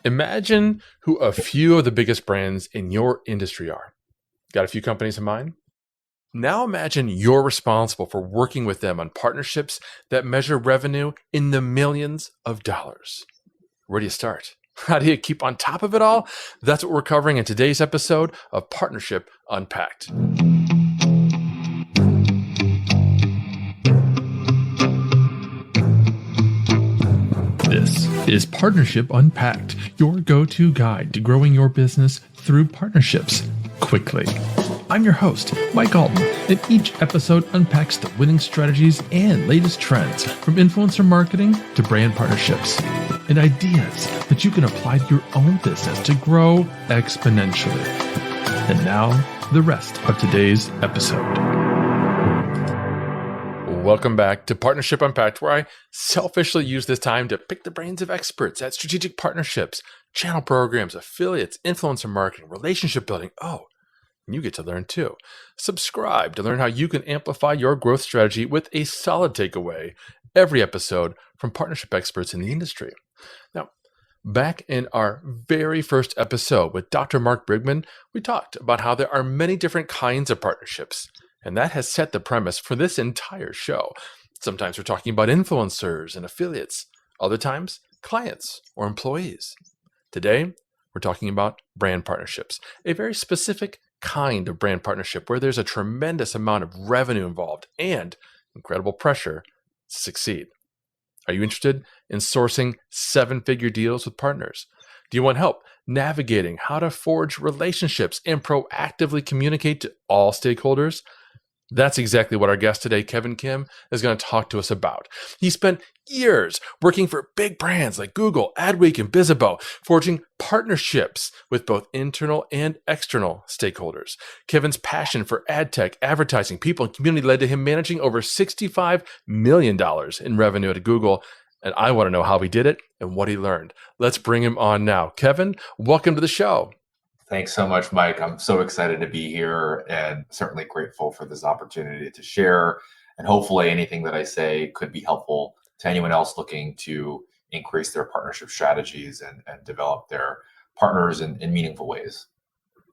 Imagine who a few of the biggest brands in your industry are. Got a few companies in mind? Now imagine you're responsible for working with them on partnerships that measure revenue in the millions of dollars. Where do you start? How do you keep on top of it all? That's what we're covering in today's episode of Partnership Unpacked. This is Partnership Unpacked, your go-to guide to growing your business through partnerships quickly. I'm your host, Mike Alton, and each episode unpacks the winning strategies and latest trends from influencer marketing to brand partnerships and ideas that you can apply to your own business to grow exponentially. And now, the rest of today's episode. Welcome back to Partnership Unpacked, where I selfishly use this time to pick the brains of experts at strategic partnerships, channel programs, affiliates, influencer marketing, relationship building. Oh, and you get to learn too. Subscribe to learn how you can amplify your growth strategy with a solid takeaway every episode from partnership experts in the industry. Now, back in our very first episode with Dr. Mark Brigman, we talked about how there are many different kinds of partnerships. And that has set the premise for this entire show. Sometimes we're talking about influencers and affiliates. Other times, clients or employees. Today, we're talking about brand partnerships, a very specific kind of brand partnership where there's a tremendous amount of revenue involved and incredible pressure to succeed. Are you interested in sourcing seven-figure deals with partners? Do you want help navigating how to forge relationships and proactively communicate to all stakeholders? That's exactly what our guest today, Kevin Kim, is going to talk to us about. He spent years working for big brands like Google, AdWeek, and Bizzabo, forging partnerships with both internal and external stakeholders. Kevin's passion for adtech, advertising, people, and community led to him managing over $65 million in revenue at Google. And I want to know how he did it and what he learned. Let's bring him on now. Kevin, welcome to the show. Thanks so much, Mike. I'm so excited to be here and certainly grateful for this opportunity to share. And hopefully anything that I say could be helpful to anyone else looking to increase their partnership strategies and develop their partners in meaningful ways.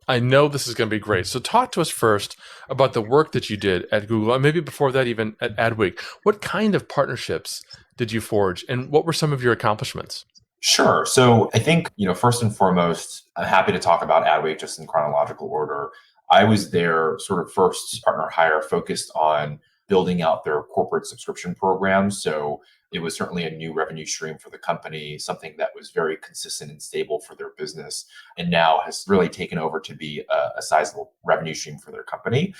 I know this is going to be great. So talk to us first about the work that you did at Google, and maybe before that, even at AdWeek. What kind of partnerships did you forge, and what were some of your accomplishments? Sure. So I think, first and foremost, I'm happy to talk about AdWeek just in chronological order. I was their sort of first partner hire focused on building out their corporate subscription program. So it was certainly a new revenue stream for the company, something that was very consistent and stable for their business, and now has really taken over to be a sizable revenue stream for their company.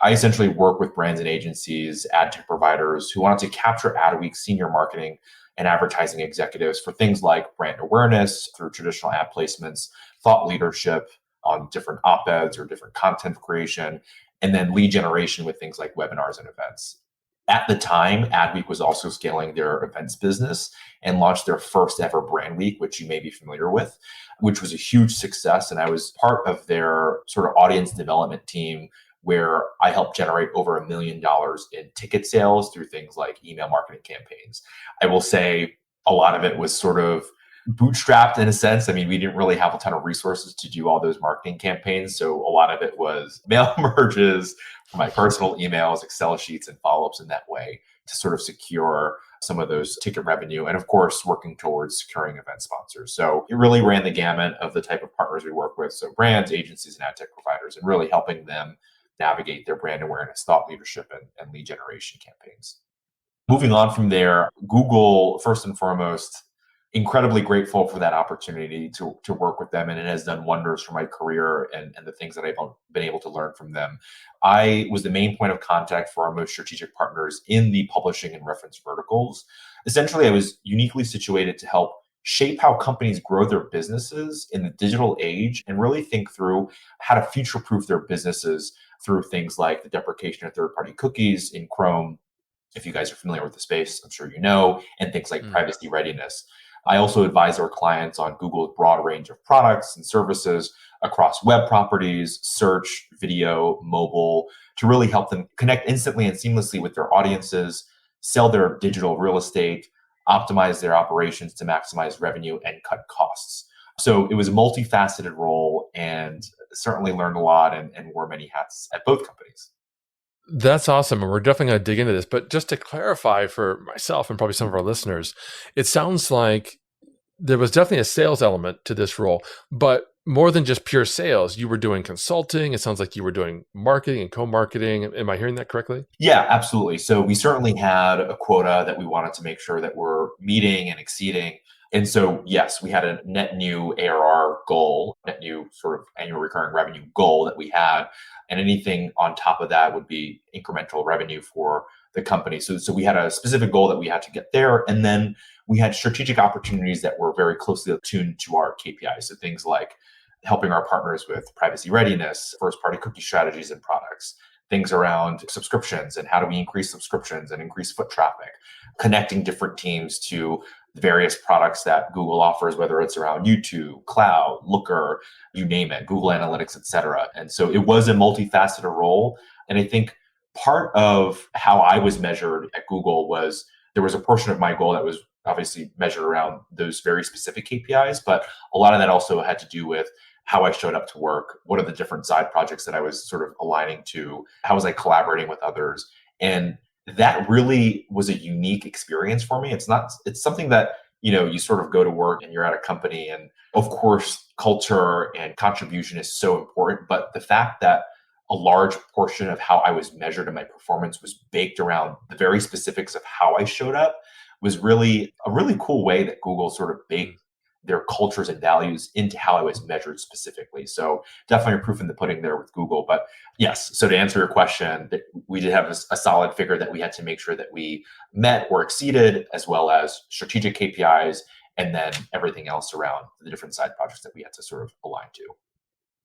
I essentially work with brands and agencies, ad tech providers who wanted to capture AdWeek senior marketing and advertising executives for things like brand awareness through traditional ad placements, thought leadership on different op-eds or different content creation, and then lead generation with things like webinars and events. At the time, AdWeek was also scaling their events business and launched their first ever brand week, which you may be familiar with, which was a huge success. And I was part of their sort of audience development team where I helped generate over $1 million in ticket sales through things like email marketing campaigns. I will say a lot of it was sort of bootstrapped in a sense. I mean, we didn't really have a ton of resources to do all those marketing campaigns. So a lot of it was mail merges from my personal emails, Excel sheets, and follow-ups in that way to sort of secure some of those ticket revenue. And of course, working towards securing event sponsors. So it really ran the gamut of the type of partners we work with. So brands, agencies, and ad tech providers, and really helping them navigate their brand awareness, thought leadership, and lead generation campaigns. Moving on from there, Google, first and foremost, incredibly grateful for that opportunity to work with them. And it has done wonders for my career and the things that I've been able to learn from them. I was the main point of contact for our most strategic partners in the publishing and reference verticals. Essentially, I was uniquely situated to help shape how companies grow their businesses in the digital age and really think through how to future-proof their businesses through things like the deprecation of third-party cookies in Chrome, if you guys are familiar with the space, I'm sure you know, and things like privacy readiness. I also advise our clients on Google's broad range of products and services across web properties, search, video, mobile, to really help them connect instantly and seamlessly with their audiences, sell their digital real estate, optimize their operations to maximize revenue and cut costs. So it was a multifaceted role and certainly learned a lot and wore many hats at both companies. That's awesome. And we're definitely going to dig into this. But just to clarify for myself and probably some of our listeners, it sounds like there was definitely a sales element to this role, but more than just pure sales, you were doing consulting. It sounds like you were doing marketing and co-marketing. Am I hearing that correctly? Yeah, absolutely. So we certainly had a quota that we wanted to make sure that we're meeting and exceeding. And so, yes, we had a net new ARR goal, net new sort of annual recurring revenue goal that we had. And anything on top of that would be incremental revenue for the company. So we had a specific goal that we had to get there. And then we had strategic opportunities that were very closely attuned to our KPIs. So things like helping our partners with privacy readiness, first party cookie strategies and products, things around subscriptions and how do we increase subscriptions and increase foot traffic, connecting different teams to the various products that Google offers, whether it's around YouTube, Cloud, Looker, you name it, Google Analytics, et cetera. And so it was a multifaceted role. And I think part of how I was measured at Google was there was a portion of my goal that was obviously measured around those very specific KPIs, but a lot of that also had to do with how I showed up to work, what are the different side projects that I was sort of aligning to, how was I collaborating with others. And that really was a unique experience for me. It's something that, you sort of go to work and you're at a company and of course, culture and contribution is so important. But the fact that a large portion of how I was measured in my performance was baked around the very specifics of how I showed up was really a really cool way that Google sort of baked their cultures and values into how I was measured specifically. So definitely a proof in the pudding there with Google. But yes, so to answer your question, we did have a solid figure that we had to make sure that we met or exceeded, as well as strategic KPIs, and then everything else around the different side projects that we had to sort of align to.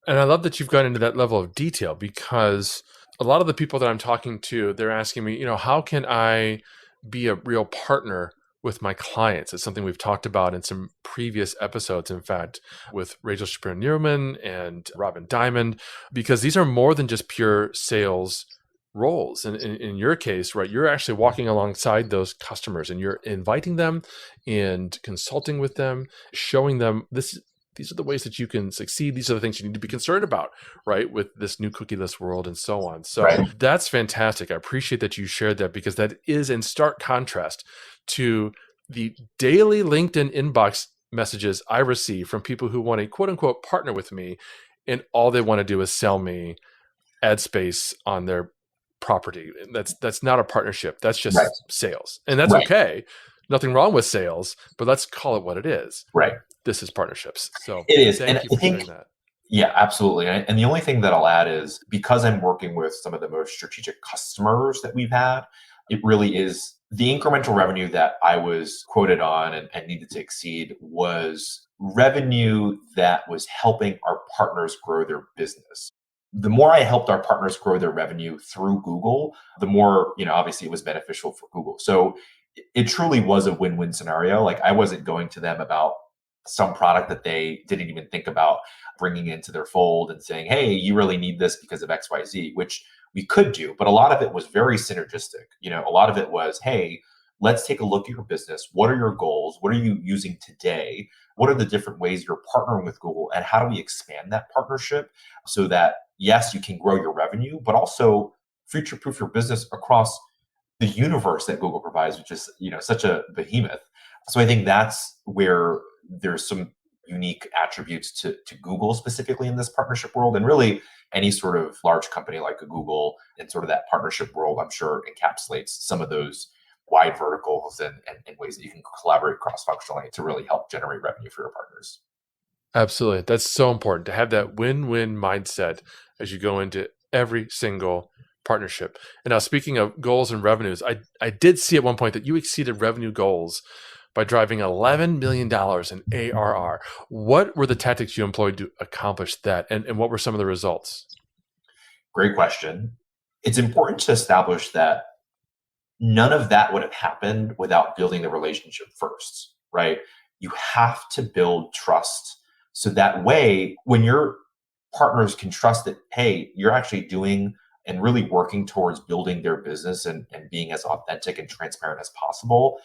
And I love that you've gone into that level of detail because a lot of the people that I'm talking to, they're asking me, how can I be a real partner with my clients? It's something we've talked about in some previous episodes, in fact, with Rachel Shapiro-Nierman and Robin Diamond, because these are more than just pure sales roles. And in your case, right, you're actually walking alongside those customers and you're inviting them and consulting with them, showing them these are the ways that you can succeed. These are the things you need to be concerned about, right, with this new cookieless world and so on. So Right. that's fantastic. I appreciate that you shared that because that is in stark contrast to the daily LinkedIn inbox messages I receive from people who want to quote unquote partner with me, and all they want to do is sell me ad space on their property. That's not a partnership. That's just Right. sales. And that's Right. okay. Nothing wrong with sales, but let's call it what it is. Right. This is partnerships. So It is. thank And you I for think, sharing that. yeah, absolutely. And the only thing that I'll add is because I'm working with some of the most strategic customers that we've had, it really is the incremental revenue that I was quoted on and needed to exceed was revenue that was helping our partners grow their business. The more I helped our partners grow their revenue through Google, the more, obviously it was beneficial for Google. So it truly was a win-win scenario. Like I wasn't going to them about some product that they didn't even think about bringing into their fold and saying, hey, you really need this because of XYZ, which we could do. But a lot of it was very synergistic. A lot of it was, hey, let's take a look at your business. What are your goals? What are you using today? What are the different ways you're partnering with Google? And how do we expand that partnership so that, yes, you can grow your revenue, but also future proof your business across the universe that Google provides, which is, such a behemoth. So I think that's where there's some unique attributes to Google specifically in this partnership world. And really any sort of large company like a Google and sort of that partnership world, I'm sure encapsulates some of those wide verticals and ways that you can collaborate cross-functionally to really help generate revenue for your partners. Absolutely. That's so important to have that win-win mindset as you go into every single partnership. And now speaking of goals and revenues, I did see at one point that you exceeded revenue goals by driving $11 million in ARR. What were the tactics you employed to accomplish that? And what were some of the results? Great question. It's important to establish that none of that would have happened without building the relationship first, right? You have to build trust. So that way, when your partners can trust that, hey, you're actually doing and really working towards building their business and being as authentic and transparent as possible,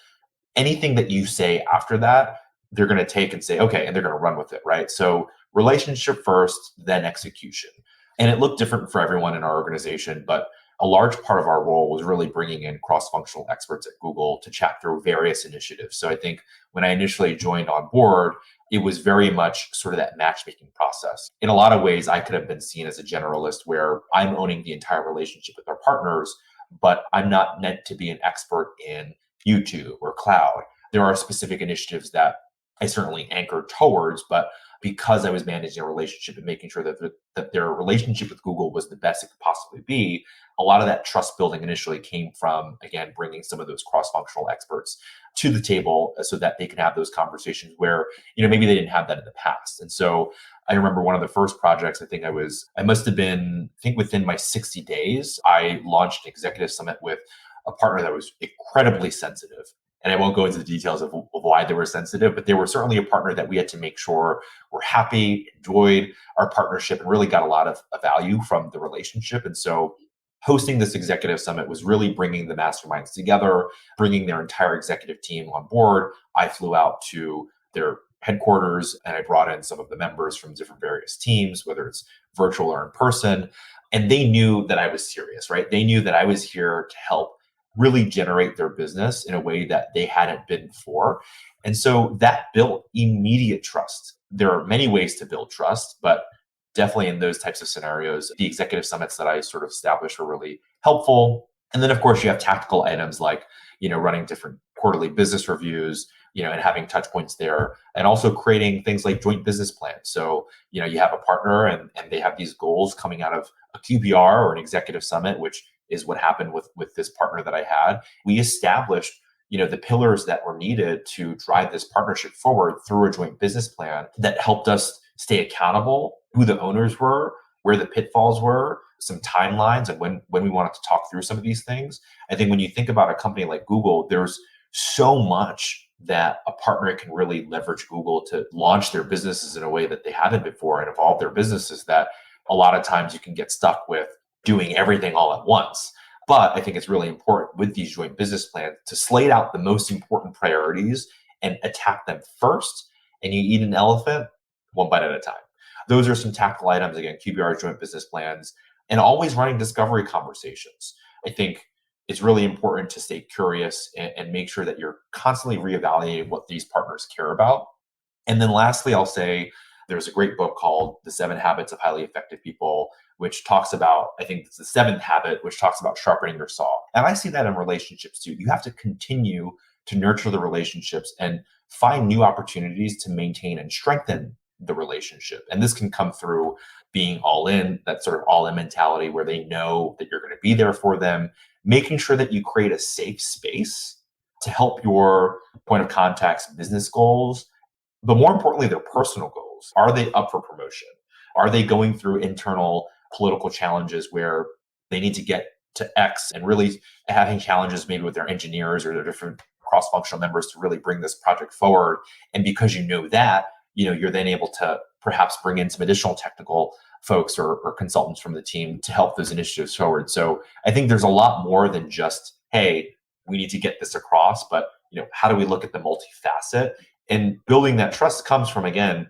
anything that you say after that they're going to take and say, okay, and they're going to run with it, right? So relationship first, then execution. And it looked different for everyone in our organization, but a large part of our role was really bringing in cross-functional experts at Google to chat through various initiatives. So I think when I initially joined on board, it was very much sort of that matchmaking process. In a lot of ways, I could have been seen as a generalist where I'm owning the entire relationship with our partners, but I'm not meant to be an expert in YouTube or cloud. There are specific initiatives that I certainly anchored towards, but because I was managing a relationship and making sure that their relationship with Google was the best it could possibly be, a lot of that trust building initially came from, again, bringing some of those cross-functional experts to the table so that they can have those conversations where, maybe they didn't have that in the past. And so I remember one of the first projects, I must have been, within my 60 days, I launched an executive summit with a partner that was incredibly sensitive. And I won't go into the details of why they were sensitive, but they were certainly a partner that we had to make sure we're happy, enjoyed our partnership, and really got a lot of value from the relationship. And so hosting this executive summit was really bringing the masterminds together, bringing their entire executive team on board. I flew out to their headquarters and I brought in some of the members from different various teams, whether it's virtual or in person. And they knew that I was serious, right? They knew that I was here to help really generate their business in a way that they hadn't been before. And so that built immediate trust. There are many ways to build trust, but definitely in those types of scenarios, the executive summits that I sort of established were really helpful. And then, of course, you have tactical items like, running different quarterly business reviews, and having touch points there, and also creating things like joint business plans. So, you have a partner and they have these goals coming out of a QBR or an executive summit, which is what happened with this partner that I had. We established, the pillars that were needed to drive this partnership forward through a joint business plan that helped us stay accountable, who the owners were, where the pitfalls were, some timelines, and when we wanted to talk through some of these things. I think when you think about a company like Google, there's so much that a partner can really leverage Google to launch their businesses in a way that they haven't before and evolve their businesses, that a lot of times you can get stuck with doing everything all at once. But I think it's really important with these joint business plans to slate out the most important priorities and attack them first. And you eat an elephant one bite at a time. Those are some tactical items, again, QBR, joint business plans, and always running discovery conversations. I think it's really important to stay curious and make sure that you're constantly reevaluating what these partners care about. And then lastly, I'll say there's a great book called The 7 Habits of Highly Effective People, which talks about, I think it's the 7th habit, which talks about sharpening your saw. And I see that in relationships too. You have to continue to nurture the relationships and find new opportunities to maintain and strengthen the relationship. And this can come through being all in, that sort of all in mentality where they know that you're going to be there for them, making sure that you create a safe space to help your point of contact's business goals, but more importantly, their personal goals. Are they up for promotion? Are they going through internal political challenges where they need to get to X and really having challenges maybe with their engineers or their different cross-functional members to really bring this project forward? And because you know that, you're then able to perhaps bring in some additional technical folks or consultants from the team to help those initiatives forward. So I think there's a lot more than just, hey, we need to get this across, but how do we look at the multifacet? And building that trust comes from, again,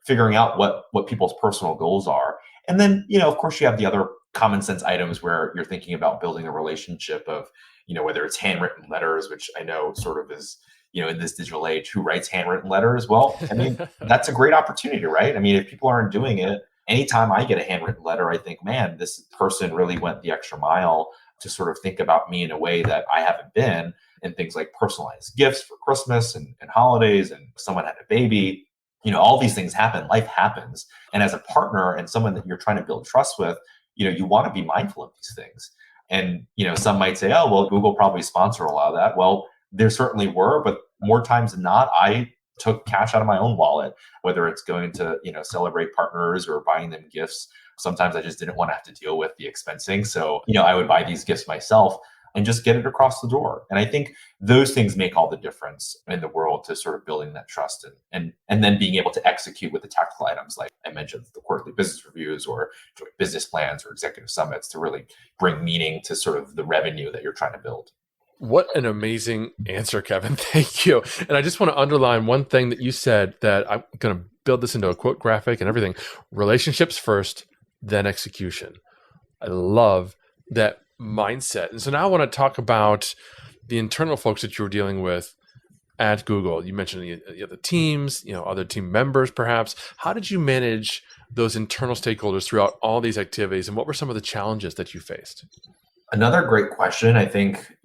figuring out what people's personal goals are. And then, of course, you have the other common sense items where you're thinking about building a relationship of, whether it's handwritten letters, which I know sort of is, in this digital age, who writes handwritten letters? Well, I mean, that's a great opportunity, right? I mean, if people aren't doing it, anytime I get a handwritten letter, I think, man, this person really went the extra mile to sort of think about me in a way that I haven't been. And things like personalized gifts for Christmas and holidays, and someone had a baby, all these things happen. Life happens. And as a partner and someone that you're trying to build trust with, you want to be mindful of these things. And, some might say, oh, well, Google probably sponsored a lot of that. Well, there certainly were, but more times than not, I took cash out of my own wallet, whether it's going to, celebrate partners or buying them gifts. Sometimes I just didn't want to have to deal with the expensing. So, I would buy these gifts myself and just get it across the door. And I think those things make all the difference in the world to sort of building that trust and then being able to execute with the tactical items, like I mentioned, the quarterly business reviews or joint business plans or executive summits to really bring meaning to sort of the revenue that you're trying to build. What an amazing answer, Kevin. Thank you. And I just want to underline one thing that you said that I'm going to build this into a quote graphic and everything. Relationships first, then execution. I love that mindset. And so now I want to talk about the internal folks that you were dealing with at Google. You mentioned the teams, other team members, perhaps. How did you manage those internal stakeholders throughout all these activities, and what were some of the challenges that you faced? Another great question. I think,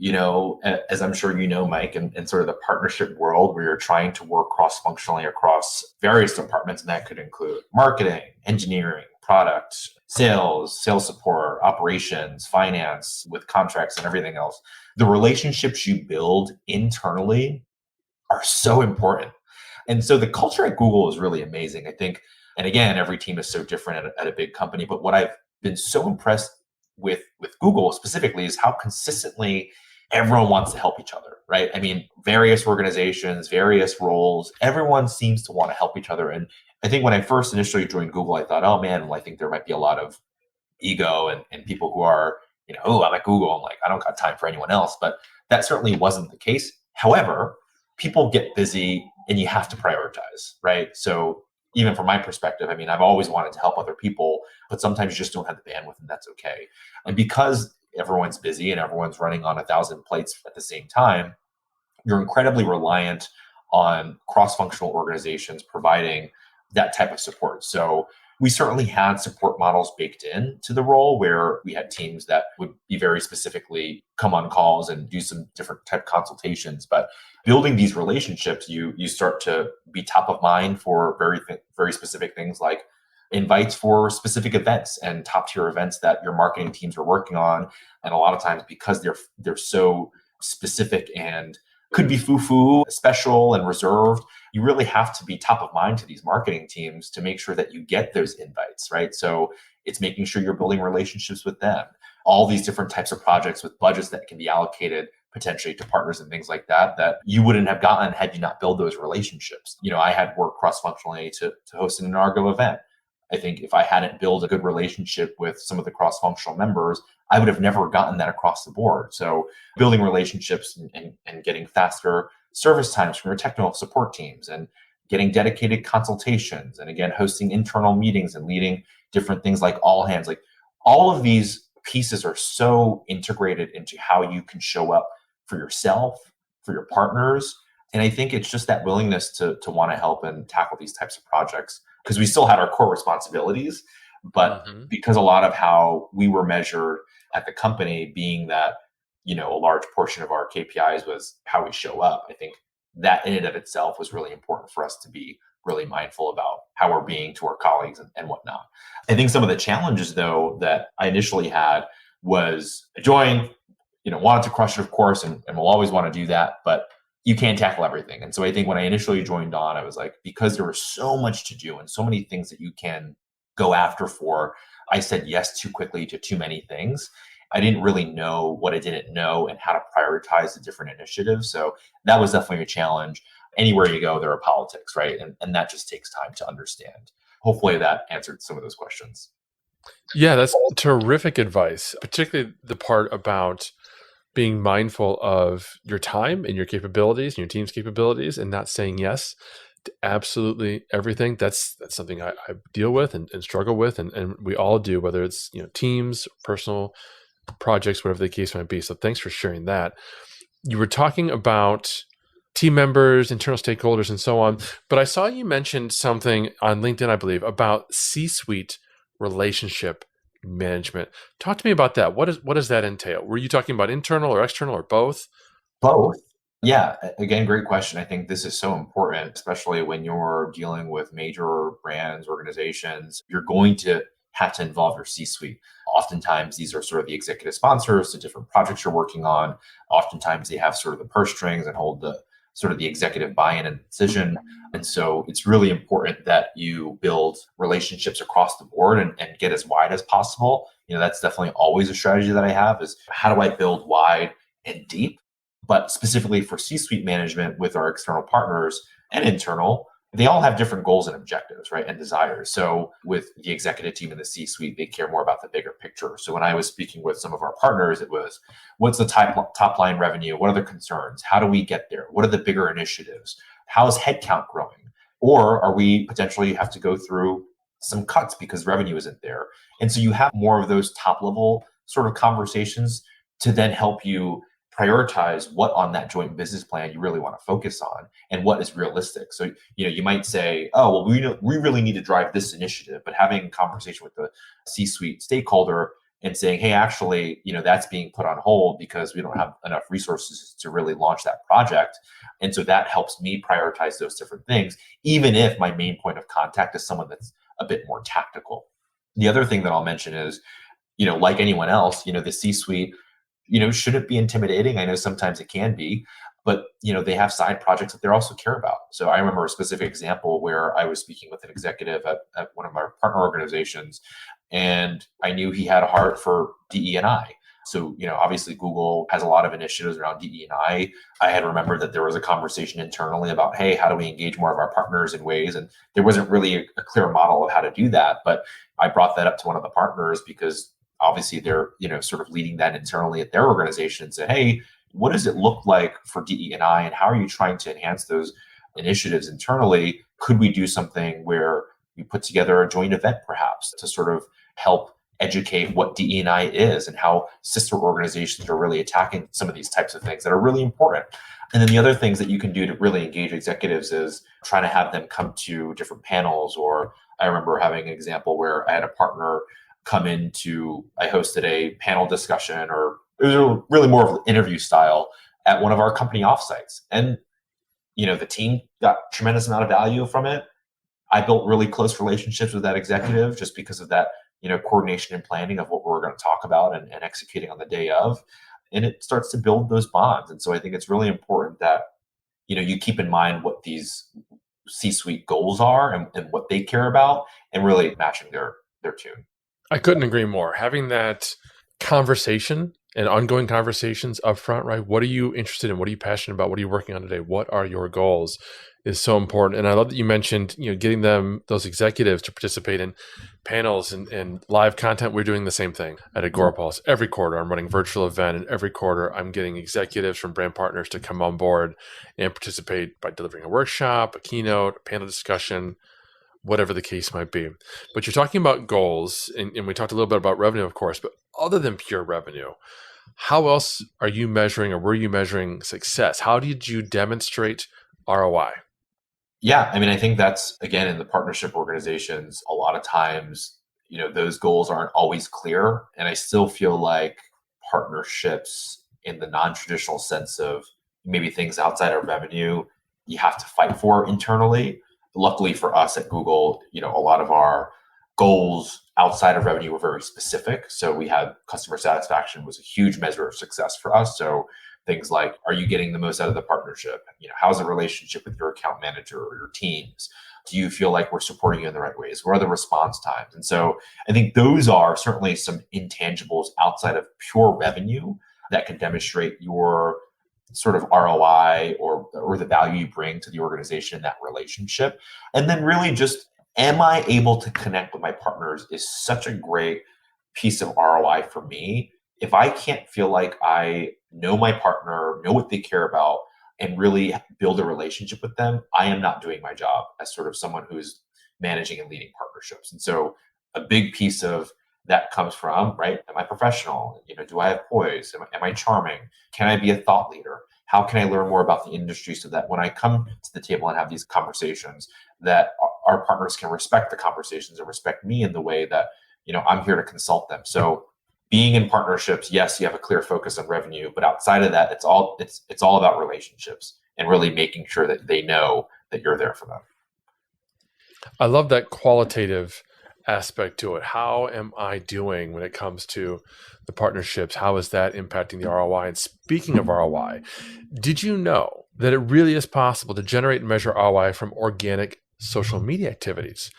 as I'm sure you know, Mike, in sort of the partnership world where you're trying to work cross-functionally across various departments, and that could include marketing, engineering, product, sales support, operations, finance, with contracts and everything else. The relationships you build internally are so important. And so the culture at Google is really amazing, I think. And again, every team is so different at a big company. But what I've been so impressed with Google specifically is how consistently everyone wants to help each other, right? I mean, various organizations, various roles, everyone seems to want to help each other. And I think when I first initially joined Google, I thought, oh man, well, I think there might be a lot of ego and people who are, oh, I'm at Google. I'm like, I don't got time for anyone else. But that certainly wasn't the case. However, people get busy and you have to prioritize, right? So even from my perspective, I mean, I've always wanted to help other people, but sometimes you just don't have the bandwidth, and that's okay. And because everyone's busy and everyone's running on 1,000 plates at the same time, you're incredibly reliant on cross-functional organizations providing that type of support. So we certainly had support models baked in to the role where we had teams that would be very specifically come on calls and do some different type consultations. But building these relationships, you start to be top of mind for very specific things like invites for specific events and top tier events that your marketing teams are working on. And a lot of times because they're so specific and could be foo-foo, special and reserved, you really have to be top of mind to these marketing teams to make sure that you get those invites, right? So it's making sure you're building relationships with them. All these different types of projects with budgets that can be allocated potentially to partners and things like that you wouldn't have gotten had you not build those relationships. I had worked cross-functionally to host an Argo event. I think if I hadn't built a good relationship with some of the cross-functional members, I would have never gotten that across the board. So building relationships and getting faster service times from your technical support teams and getting dedicated consultations and again, hosting internal meetings and leading different things like all hands, like all of these pieces are so integrated into how you can show up for yourself, for your partners. And I think it's just that willingness to want to help and tackle these types of projects because we still had our core responsibilities, but because a lot of how we were measured at the company being that, a large portion of our KPIs was how we show up. I think that in and of itself was really important for us to be really mindful about how we're being to our colleagues and whatnot. I think some of the challenges though that I initially had was I joined, wanted to crush it, of course, and we'll always want to do that, but you can't tackle everything. And so I think when I initially joined on, I was like, because there was so much to do and so many things that you can go after for, I said yes too quickly to too many things. I didn't really know what I didn't know and how to prioritize the different initiatives. So that was definitely a challenge. Anywhere you go, there are politics, right? And that just takes time to understand. Hopefully that answered some of those questions. Yeah, that's terrific advice, particularly the part about being mindful of your time and your capabilities and your team's capabilities and not saying yes to absolutely everything. That's something I deal with and struggle with. And we all do, whether it's, teams, personal projects, whatever the case might be. So thanks for sharing that. You were talking about team members, internal stakeholders, and so on. But I saw you mentioned something on LinkedIn, I believe, about C-suite relationship management. Talk to me about that. What does that entail? Were you talking about internal or external or both? Both. Yeah. Again, great question. I think this is so important, especially when you're dealing with major brands, organizations. You're going to have to involve your C-suite. Oftentimes, these are sort of the executive sponsors to different projects you're working on. Oftentimes, they have sort of the purse strings and hold the sort of the executive buy-in and decision. And so it's really important that you build relationships across the board and get as wide as possible. That's definitely always a strategy that I have is how do I build wide and deep? But specifically for C-suite management with our external partners and internal, they all have different goals and objectives, right? And desires. So with the executive team and the C-suite, they care more about the bigger picture. So when I was speaking with some of our partners, it was, what's the top line revenue? What are the concerns? How do we get there? What are the bigger initiatives? How is headcount growing? Or are we potentially have to go through some cuts because revenue isn't there? And so you have more of those top level sort of conversations to then help you prioritize what on that joint business plan you really want to focus on and what is realistic. So, you might say, oh, well, we really need to drive this initiative, but having a conversation with the C-suite stakeholder and saying, hey, actually, that's being put on hold because we don't have enough resources to really launch that project. And so that helps me prioritize those different things, even if my main point of contact is someone that's a bit more tactical. The other thing that I'll mention is, like anyone else, the C-suite, shouldn't be intimidating. I know sometimes it can be, but they have side projects that they also care about. So I remember a specific example where I was speaking with an executive at one of our partner organizations, and I knew he had a heart for DE&I. So, obviously Google has a lot of initiatives around DE&I. I had remembered that there was a conversation internally about, hey, how do we engage more of our partners in ways? And there wasn't really a clear model of how to do that. But I brought that up to one of the partners because obviously they're, sort of leading that internally at their organization and said, hey, what does it look like for DE&I and how are you trying to enhance those initiatives internally? Could we do something where we put together a joint event perhaps to sort of help educate what DE&I is and how sister organizations are really attacking some of these types of things that are really important? And then the other things that you can do to really engage executives is trying to have them come to different panels. Or I remember having an example where I had a partner come into, I hosted a panel discussion, or it was really more of an interview style at one of our company offsites. And, the team got a tremendous amount of value from it. I built really close relationships with that executive just because of that, coordination and planning of what we're going to talk about and executing on the day of. And it starts to build those bonds. And so I think it's really important that, you keep in mind what these C-suite goals are and what they care about and really matching their tune. I couldn't agree more. Having that conversation and ongoing conversations up front, right? What are you interested in? What are you passionate about? What are you working on today? What are your goals is so important. And I love that you mentioned, getting those executives to participate in panels and live content. We're doing the same thing at Agorapulse. Every quarter, I'm running a virtual event, and every quarter I'm getting executives from brand partners to come on board and participate by delivering a workshop, a keynote, a panel discussion, whatever the case might be. But you're talking about goals, and we talked a little bit about revenue, of course, but other than pure revenue, how else are you measuring, or were you measuring success? How did you demonstrate ROI? Yeah, I think that's, again, in the partnership organizations, a lot of times, those goals aren't always clear. And I still feel like partnerships in the non-traditional sense of maybe things outside of revenue, you have to fight for internally. Luckily for us at Google, a lot of our goals outside of revenue were very specific. So we had customer satisfaction was a huge measure of success for us. So things like, are you getting the most out of the partnership? How's the relationship with your account manager or your teams? Do you feel like we're supporting you in the right ways? What are the response times? And so I think those are certainly some intangibles outside of pure revenue that can demonstrate your sort of ROI or the value you bring to the organization in that relationship. And then really just, am I able to connect with my partners is such a great piece of ROI for me. If I can't feel like I know my partner, know what they care about, and really build a relationship with them, I am not doing my job as sort of someone who's managing and leading partnerships. And so a big piece of that comes from, right? Am I professional? Do I have poise? Am I charming? Can I be a thought leader? How can I learn more about the industry so that when I come to the table and have these conversations, that our partners can respect the conversations and respect me in the way that, I'm here to consult them. So being in partnerships, yes, you have a clear focus on revenue, but outside of that, it's all about relationships and really making sure that they know that you're there for them. I love that qualitative aspect to it. How am I doing when it comes to the partnerships? How is that impacting the ROI? And speaking of ROI, did you know that it really is possible to generate and measure ROI from organic social media activities?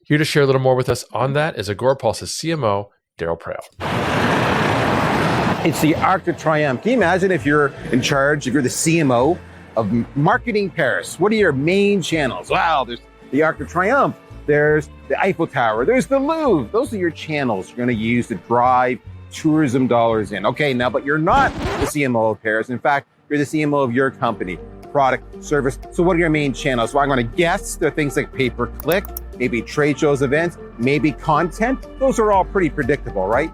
Here to share a little more with us on that is Agorapulse's CMO, Daryl Prale. It's the Arc de Triomphe. Can you imagine if you're in charge, if you're the CMO of marketing Paris. What are your main channels? Wow, there's the Arc de Triomphe, there's the Eiffel Tower, there's the Louvre. Those are your channels you're going to use to drive tourism dollars in. Okay, now, but you're not the CMO of Paris. In fact, you're the CMO of your company, product, service. So what are your main channels? Well, I'm going to guess they're things like pay-per-click, maybe trade shows, events, maybe content. Those are all pretty predictable, right?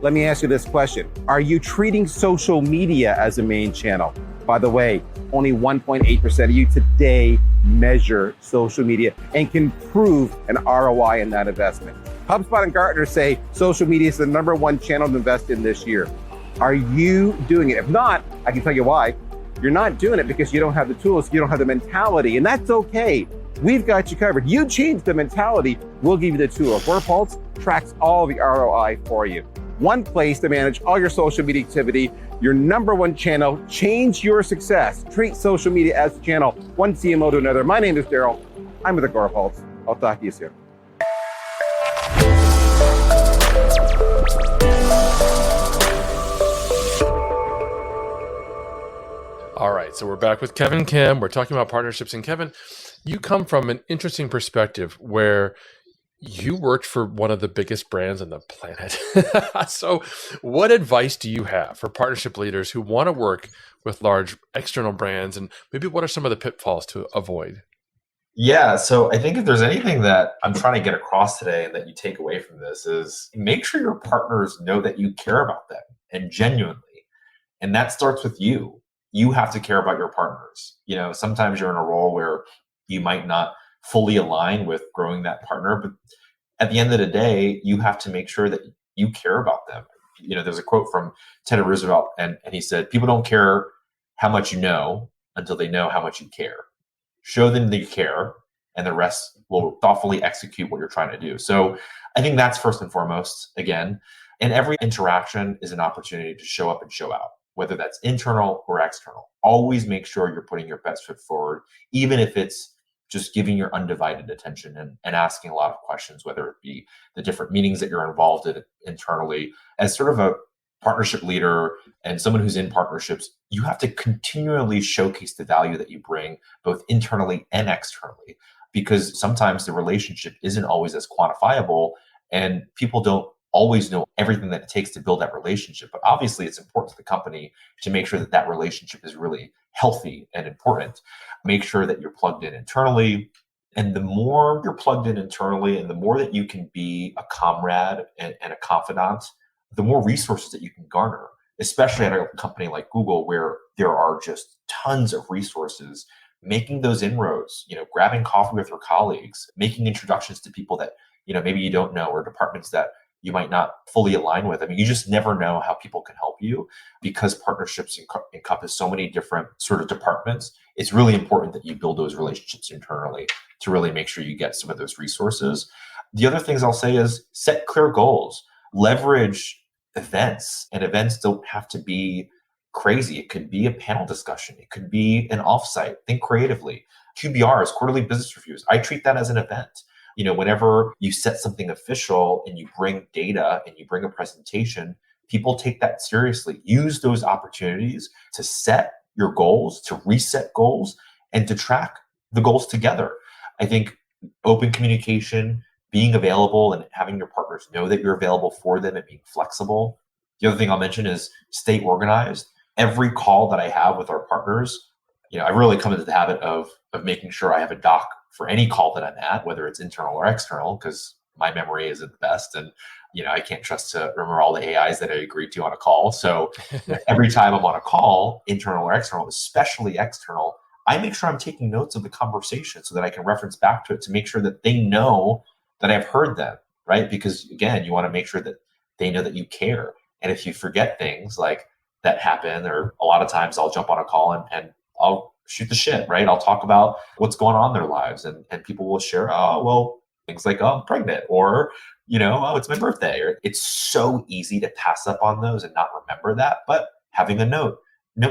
Let me ask you this question. Are you treating social media as a main channel? By the way, only 1.8% of you today measure social media and can prove an ROI in that investment. HubSpot and Gartner say social media is the number one channel to invest in this year. Are you doing it? If not, I can tell you why. You're not doing it because you don't have the tools, you don't have the mentality, and that's okay. We've got you covered. You change the mentality, we'll give you the tools. WordPulse tracks all the ROI for you. One place to manage all your social media activity, your number one channel. Change your success. Treat social media as a channel, one CMO to another. My name is Daryl. I'm with WordPulse. I'll talk to you soon. All right, so we're back with Kevin Kim. We're talking about partnerships. And Kevin, you come from an interesting perspective where you worked for one of the biggest brands on the planet. So what advice do you have for partnership leaders who want to work with large external brands? And maybe what are some of the pitfalls to avoid? Yeah, so I think if there's anything that I'm trying to get across today and that you take away from this is make sure your partners know that you care about them and genuinely. And that starts with you. You have to care about your partners. You know, sometimes you're in a role where you might not fully align with growing that partner, but at the end of the day, you have to make sure that you care about them. You know, there's a quote from Teddy Roosevelt, and he said, people don't care how much you know until they know how much you care. Show them that you care, and the rest will thoughtfully execute what you're trying to do. So I think that's first and foremost, again, and every interaction is an opportunity to show up and show out, whether that's internal or external. Always make sure you're putting your best foot forward, even if it's just giving your undivided attention and asking a lot of questions, whether it be the different meetings that you're involved in internally. As sort of a partnership leader and someone who's in partnerships, you have to continually showcase the value that you bring both internally and externally, because sometimes the relationship isn't always as quantifiable and people don't always know everything that it takes to build that relationship. But obviously it's important to the company to make sure that that relationship is really healthy and important. Make sure that you're plugged in internally. And the more you're plugged in internally and the more that you can be a comrade and a confidant, the more resources that you can garner, especially at a company like Google, where there are just tons of resources. Making those inroads, you know, grabbing coffee with your colleagues, making introductions to people that, you know, maybe you don't know, or departments that you might not fully align with. I mean, you just never know how people can help you because partnerships encompass so many different sort of departments. It's really important that you build those relationships internally to really make sure you get some of those resources. The other things I'll say is set clear goals, leverage events, and events don't have to be crazy. It could be a panel discussion. It could be an offsite. Think creatively. QBRs, quarterly business reviews. I treat that as an event. You know, whenever you set something official and you bring data and you bring a presentation, people take that seriously. Use those opportunities to set your goals, to reset goals, and to track the goals together. I think open communication, being available and having your partners know that you're available for them and being flexible. The other thing I'll mention is stay organized. Every call that I have with our partners, you know, I really come into the habit of making sure I have a doc for any call that I'm at, whether it's internal or external, because my memory isn't the best. And, you know, I can't trust to remember all the AIs that I agreed to on a call. So every time I'm on a call, internal or external, especially external, I make sure I'm taking notes of the conversation so that I can reference back to it to make sure that they know that I've heard them, right? Because again, you want to make sure that they know that you care. And if you forget things like that happen, or a lot of times I'll jump on a call and I'll shoot the shit, right? I'll talk about what's going on in their lives, and people will share, oh, well, things like, oh, I'm pregnant, or, you know, oh, it's my birthday. Or it's so easy to pass up on those and not remember that. But having a note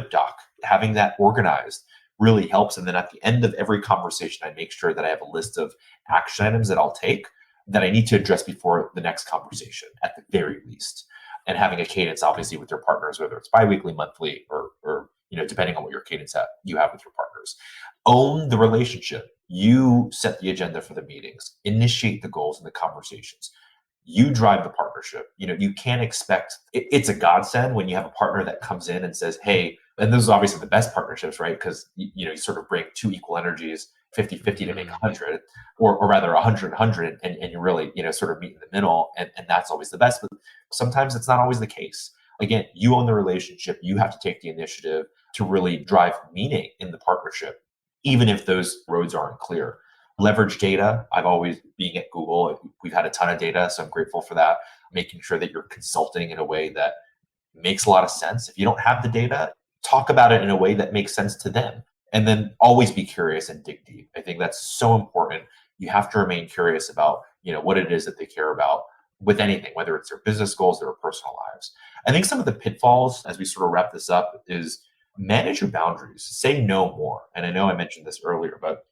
doc, having that organized really helps. And then at the end of every conversation, I make sure that I have a list of action items that I'll take that I need to address before the next conversation at the very least. And having a cadence, obviously, with your partners, whether it's biweekly, monthly, or depending on what your cadence you have with your partners. Own the relationship. You set the agenda for the meetings, initiate the goals and the conversations. You drive the partnership. You can't expect, it's a godsend when you have a partner that comes in and says, hey, and this is obviously the best partnerships, right? Because, you sort of bring two equal energies, 50-50 to make 100, or rather 100-100, and you really, sort of meet in the middle. And that's always the best. But sometimes it's not always the case. Again, you own the relationship. You have to take the initiative to really drive meaning in the partnership, even if those roads aren't clear. Leverage data. I've always, being at Google, we've had a ton of data, so I'm grateful for that. Making sure that you're consulting in a way that makes a lot of sense. If you don't have the data, talk about it in a way that makes sense to them. And then always be curious and dig deep. I think that's so important. You have to remain curious about, what it is that they care about with anything, whether it's their business goals, their personal lives. I think some of the pitfalls, as we sort of wrap this up, is manage your boundaries. Say no more. And I know I mentioned this earlier, but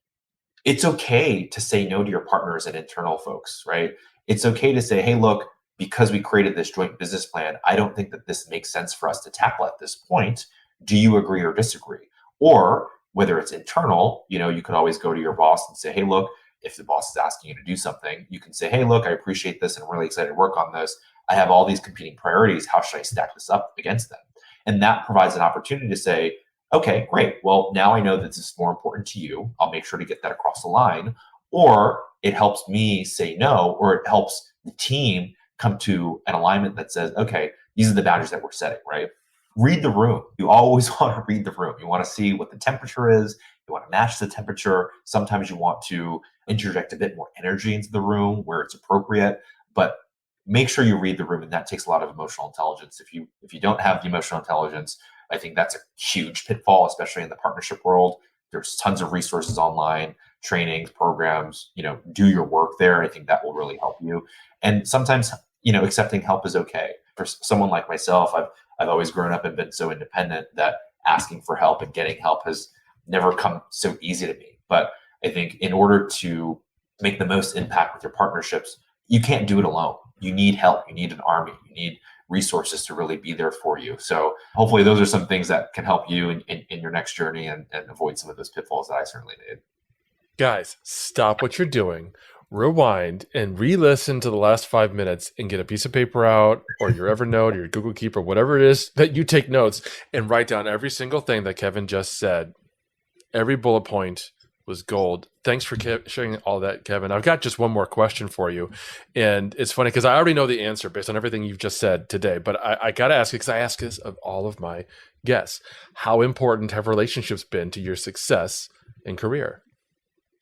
it's okay to say no to your partners and internal folks, right? It's okay to say, hey, look, because we created this joint business plan, I don't think that this makes sense for us to tackle at this point. Do you agree or disagree? Or whether it's internal, you could always go to your boss and say, hey, look, if the boss is asking you to do something, you can say, hey, look, I appreciate this and I'm really excited to work on this. I have all these competing priorities. How should I stack this up against them? And that provides an opportunity to say, okay, great. Well, now I know that this is more important to you. I'll make sure to get that across the line. Or it helps me say no, or it helps the team come to an alignment that says, okay, these are the boundaries that we're setting, right? Read the room. You always want to read the room. You want to see what the temperature is. You want to match the temperature. Sometimes you want to interject a bit more energy into the room where it's appropriate, but make sure you read the room. And that takes a lot of emotional intelligence. If you don't have the emotional intelligence, I think that's a huge pitfall, especially in the partnership world. There's tons of resources online, trainings, programs, do your work there. I think that will really help you. And sometimes, accepting help is okay. For someone like myself, I've always grown up and been so independent that asking for help and getting help has never come so easy to me. But I think in order to make the most impact with your partnerships, you can't do it alone. You need help. You need an army. You need resources to really be there for you. So hopefully those are some things that can help you in your next journey and avoid some of those pitfalls that I certainly did. Guys, stop what you're doing, rewind, and re-listen to the last 5 minutes and get a piece of paper out or your Evernote or your Google Keep or whatever it is that you take notes and write down every single thing that Kevin just said. Every bullet point was gold. Thanks for sharing all that, Kevin. I've got just one more question for you. And it's funny because I already know the answer based on everything you've just said today, but I got to ask it because I ask this of all of my guests. How important have relationships been to your success and career?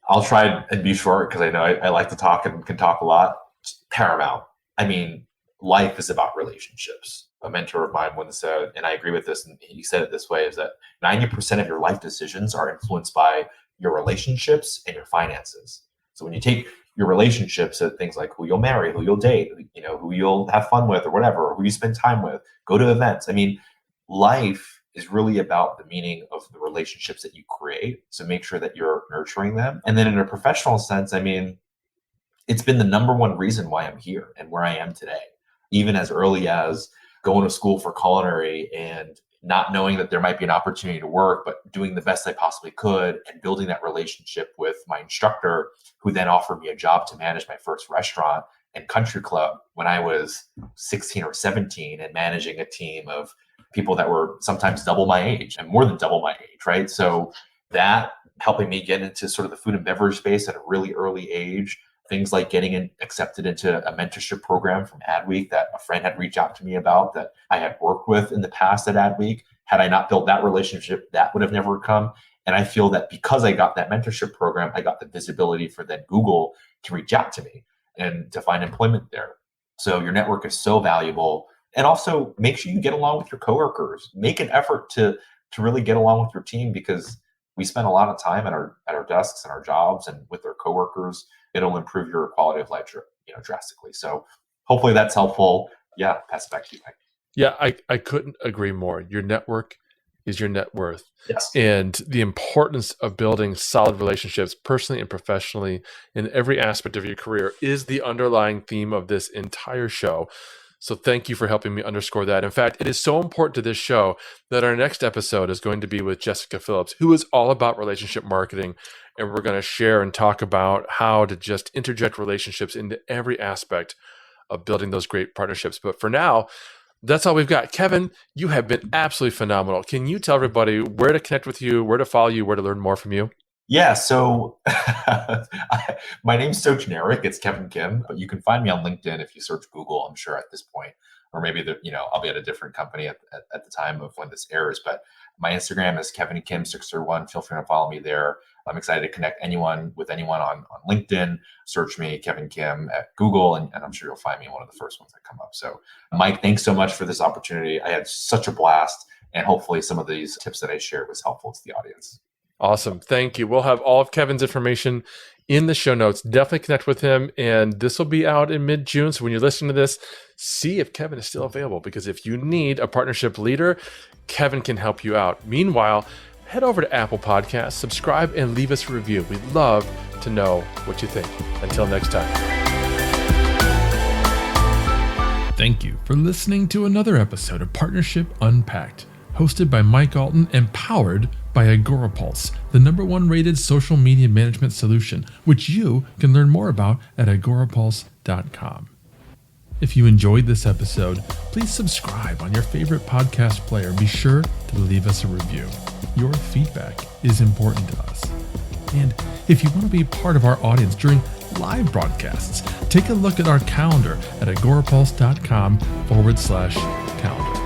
I'll try and be short because I know I like to talk and can talk a lot. It's paramount. I mean, life is about relationships. A mentor of mine once said, and I agree with this, and he said it this way, is that 90% of your life decisions are influenced by your relationships and your finances. So when you take your relationships at things like who you'll marry, who you'll date, who you'll have fun with or whatever, or who you spend time with, go to events. I mean, life is really about the meaning of the relationships that you create. So make sure that you're nurturing them. And then in a professional sense, I mean, it's been the number one reason why I'm here and where I am today. Even as early as going to school for culinary and not knowing that there might be an opportunity to work, but doing the best I possibly could and building that relationship with my instructor, who then offered me a job to manage my first restaurant and country club when I was 16 or 17 and managing a team of people that were sometimes double my age and more than double my age, right? So that helping me get into sort of the food and beverage space at a really early age, things like getting accepted into a mentorship program from AdWeek that a friend had reached out to me about that I had worked with in the past at AdWeek. Had I not built that relationship, that would have never come. And I feel that because I got that mentorship program, I got the visibility for then Google to reach out to me and to find employment there. So your network is so valuable. And also make sure you get along with your coworkers. Make an effort to really get along with your team, because we spend a lot of time at our desks and our jobs and with our coworkers. It'll improve your quality of life, drastically. So hopefully that's helpful. Yeah, pass it back to you, Mike. Yeah, I couldn't agree more. Your network is your net worth. Yes. And the importance of building solid relationships personally and professionally in every aspect of your career is the underlying theme of this entire show. So thank you for helping me underscore that. In fact, it is so important to this show that our next episode is going to be with Jessica Phillips, who is all about relationship marketing. And we're going to share and talk about how to just interject relationships into every aspect of building those great partnerships. But for now, that's all we've got. Kevin, you have been absolutely phenomenal. Can you tell everybody where to connect with you, where to follow you, where to learn more from you? Yeah, so my name's so generic. It's Kevin Kim, but you can find me on LinkedIn if you search Google, I'm sure at this point, or maybe I'll be at a different company at the time of when this airs. But my Instagram is Kevin Kim 631. Feel free to follow me there. I'm excited to connect with anyone on LinkedIn. Search me, Kevin Kim, at Google, and I'm sure you'll find me one of the first ones that come up. So, Mike, thanks so much for this opportunity. I had such a blast, and hopefully some of these tips that I shared was helpful to the audience. Awesome. Thank you. We'll have all of Kevin's information in the show notes. Definitely connect with him. And this will be out in mid-June. So when you listen to this, see if Kevin is still available, because if you need a partnership leader, Kevin can help you out. Meanwhile, head over to Apple Podcasts, subscribe, and leave us a review. We'd love to know what you think. Until next time. Thank you for listening to another episode of Partnership Unpacked, hosted by Mike Alton and powered by AgoraPulse, the #1 rated social media management solution, which you can learn more about at agorapulse.com. If you enjoyed this episode, please subscribe on your favorite podcast player. Be sure to leave us a review. Your feedback is important to us. And if you want to be part of our audience during live broadcasts, take a look at our calendar at agorapulse.com/calendar.